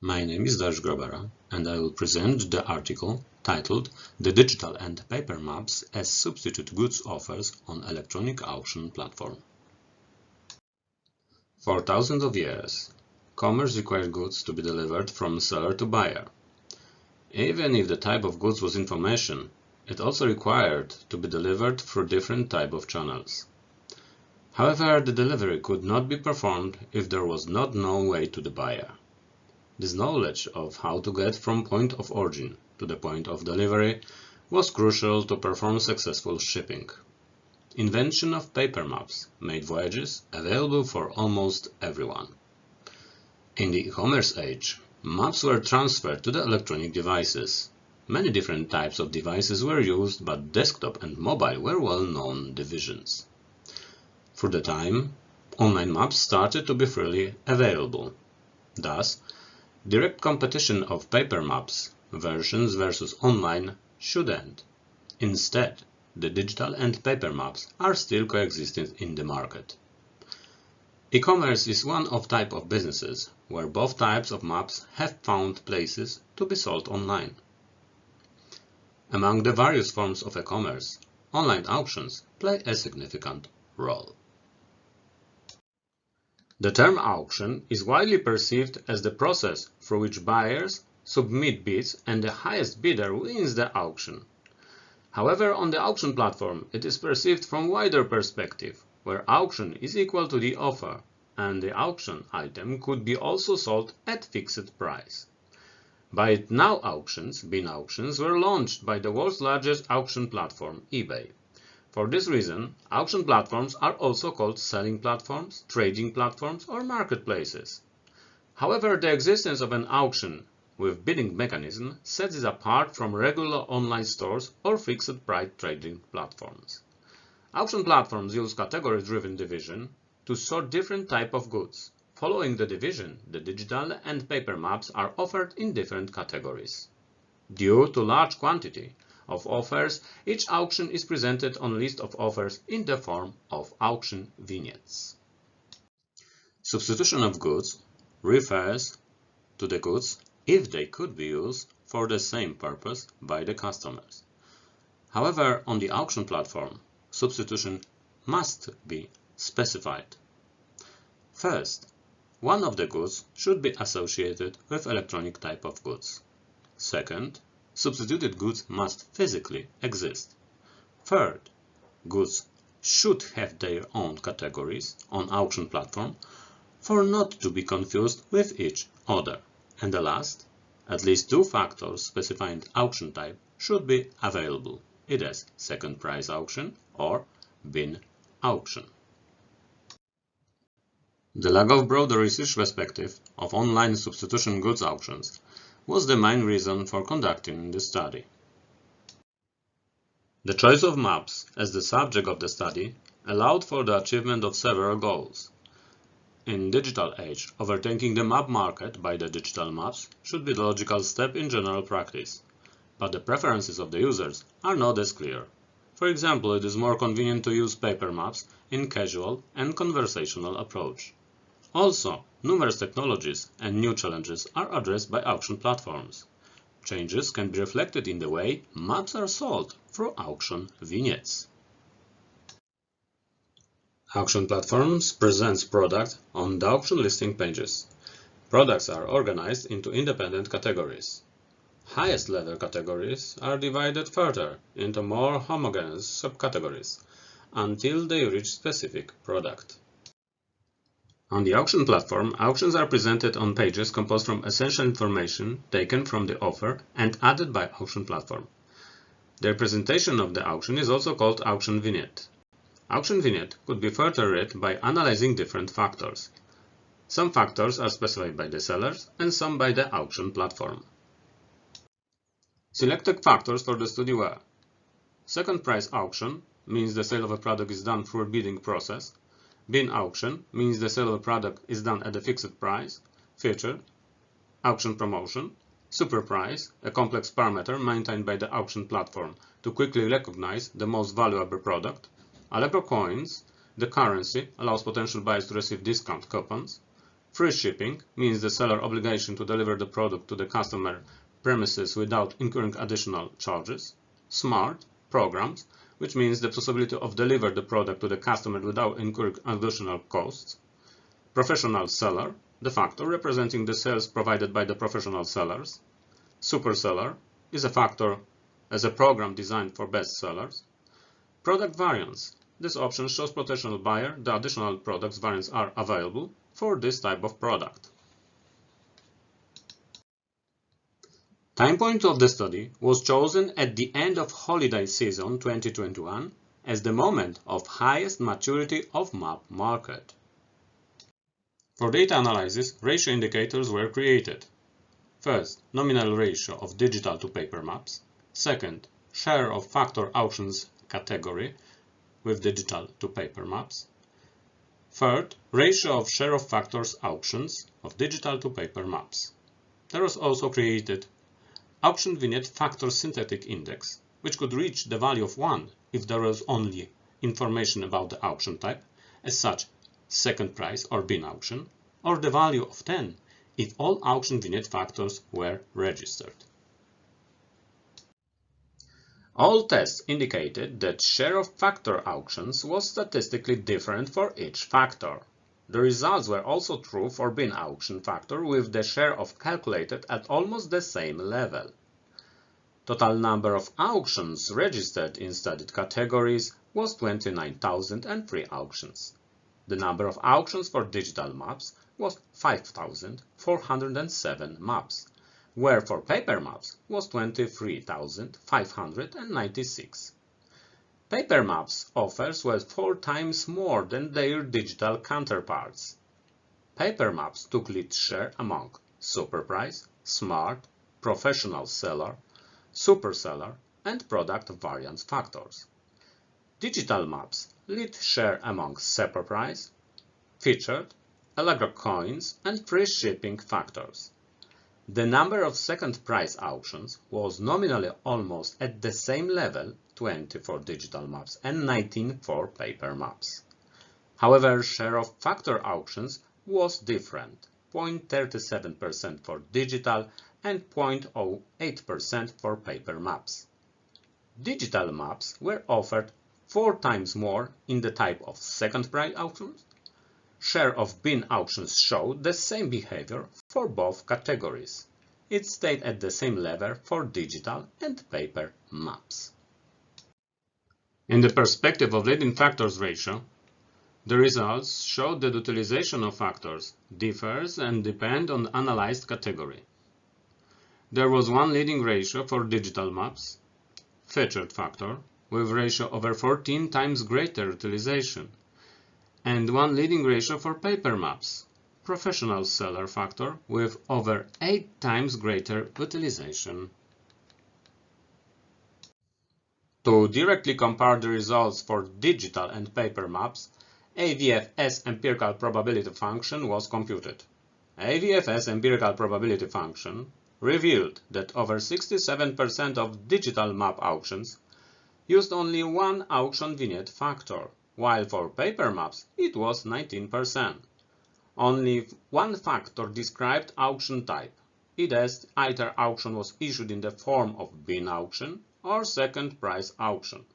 My name is Dariusz GRABARA, and I will present the article titled "The Digital and Paper Maps as Substitute Goods Offers on Electronic Auction Platform." For thousands of years, commerce required goods to be delivered from seller to buyer. Even if the type of goods was information, it also required to be delivered through different type of channels. However, the delivery could not be performed if there was not known way to the buyer. This knowledge of how to get from point of origin to the point of delivery was crucial to perform successful shipping. Invention of paper maps made voyages available for almost everyone. In the e-commerce age, maps were transferred to the electronic devices. Many different types of devices were used, but desktop and mobile were well-known divisions. Through the time, online maps started to be freely available. Thus, direct competition of paper maps versions versus online should end. Instead, the digital and paper maps are still coexisting in the market. E-commerce is one of type of businesses where both types of maps have found places to be sold online. Among the various forms of e-commerce, online auctions play a significant role. The term auction is widely perceived as the process through which buyers submit bids and the highest bidder wins the auction. However, on the auction platform, it is perceived from wider perspective, where auction is equal to the offer, and the auction item could be also sold at fixed price. Buy it now auctions, bin auctions, were launched by the world's largest auction platform, eBay. For this reason, auction platforms are also called selling platforms, trading platforms, or marketplaces. However, the existence of an auction with bidding mechanism sets it apart from regular online stores or fixed-price trading platforms. Auction platforms use category-driven division to sort different types of goods. Following the division, the digital and paper maps are offered in different categories. Due to large quantity of offers, each auction is presented on a list of offers in the form of auction vignettes. Substitution of goods refers to the goods if they could be used for the same purpose by the customers. However, on the auction platform, substitution must be specified. First, one of the goods should be associated with electronic type of goods. Second, substituted goods must physically exist. Third, goods should have their own categories on auction platform for not to be confused with each other. And the last, at least two factors specifying auction type should be available. It is second price auction or bin auction. The lack of broader research perspective of online substitution goods auctions was the main reason for conducting the study. The choice of maps as the subject of the study allowed for the achievement of several goals. In digital age, overtaking the map market by the digital maps should be the logical step in general practice, but the preferences of the users are not as clear. For example, it is more convenient to use paper maps in casual and conversational approach. Also, numerous technologies and new challenges are addressed by auction platforms. Changes can be reflected in the way maps are sold through auction vignettes. Auction platforms presents products on the auction listing pages. Products are organized into independent categories. Highest level categories are divided further into more homogeneous subcategories until they reach specific product. On the auction platform, auctions are presented on pages composed from essential information taken from the offer and added by auction platform. The presentation of the auction is also called auction vignette. Auction vignette could be further read by analyzing different factors. Some factors are specified by the sellers and some by the auction platform. Selected factors for the study were: second price auction means the sale of a product is done through a bidding process. Bin auction means the sale of a product is done at a fixed price. Feature, auction promotion. Super price, a complex parameter maintained by the auction platform to quickly recognize the most valuable product. Allegro coins, the currency, allows potential buyers to receive discount coupons. Free shipping means the seller obligation to deliver the product to the customer premises without incurring additional charges. Smart programs, which means the possibility of deliver the product to the customer without incurring additional costs. Professional seller, the factor representing the sales provided by the professional sellers. Super seller is a factor as a program designed for best sellers. Product variants. This option shows potential buyer the additional products variants are available for this type of product. Time point of the study was chosen at the end of holiday season 2021 as the moment of highest maturity of map market. For data analysis, ratio indicators were created. First, nominal ratio of digital to paper maps. Second, share of factor auctions category with digital to paper maps. Third, ratio of share of factors auctions of digital to paper maps. There was also created auction vignette factor synthetic index, which could reach the value of 1 if there was only information about the auction type, as such second price or bin auction, or the value of 10 if all auction vignette factors were registered. All tests indicated that share of factor auctions was statistically different for each factor. The results were also true for bin auction factor with the share of calculated at almost the same level. Total number of auctions registered in studied categories was 29,003 auctions. The number of auctions for digital maps was 5,407 maps, where for paper maps was 23,596. Paper maps offers were 4 times more than their digital counterparts. Paper maps took lead share among superprice, smart, professional seller, super seller, and product variance factors. Digital maps lead share among superprice, featured, Allegro coins, and free shipping factors. The number of second price auctions was nominally almost at the same level, 20 for digital maps and 19 for paper maps. However, share of factor auctions was different, 0.37% for digital and 0.08% for paper maps. Digital maps were offered 4 times more in the type of second price auctions. Share of bin auctions showed the same behavior for both categories. It stayed at the same level for digital and paper maps. In the perspective of leading factors ratio, the results showed that utilization of factors differs and depends on the analyzed category. There was one leading ratio for digital maps, featured factor, with ratio over 14 times greater utilization, and one leading ratio for paper maps, professional seller factor, with over 8 times greater utilization. To directly compare the results for digital and paper maps, AVFS empirical probability function was computed. AVFS empirical probability function revealed that over 67% of digital map auctions used only one auction vignette factor, while for paper maps it was 19%. Only one factor described auction type. Either auction was issued in the form of bin auction or second price auction.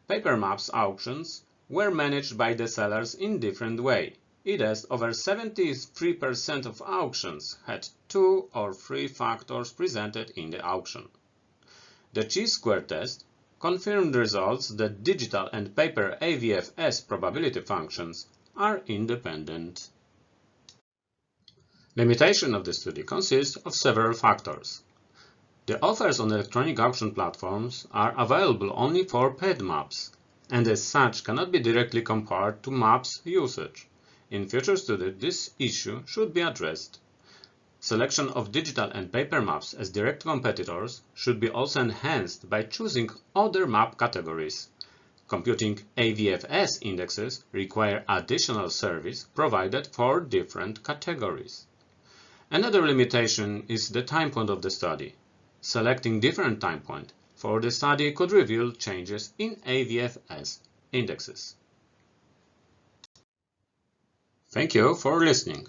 Paper maps auctions were managed by the sellers in different way. Over 73% of auctions had 2 or 3 factors presented in the auction. The chi-square test confirmed results that digital and paper AVFS probability functions are independent. Limitation of the study consists of several factors. The offers on electronic auction platforms are available only for paid maps, and as such cannot be directly compared to maps usage. In future study, this issue should be addressed. Selection of digital and paper maps as direct competitors should be also enhanced by choosing other map categories. Computing AVFS indexes require additional service provided for different categories. Another limitation is the time point of the study. Selecting different time point for the study could reveal changes in AVFS indexes. Thank you for listening.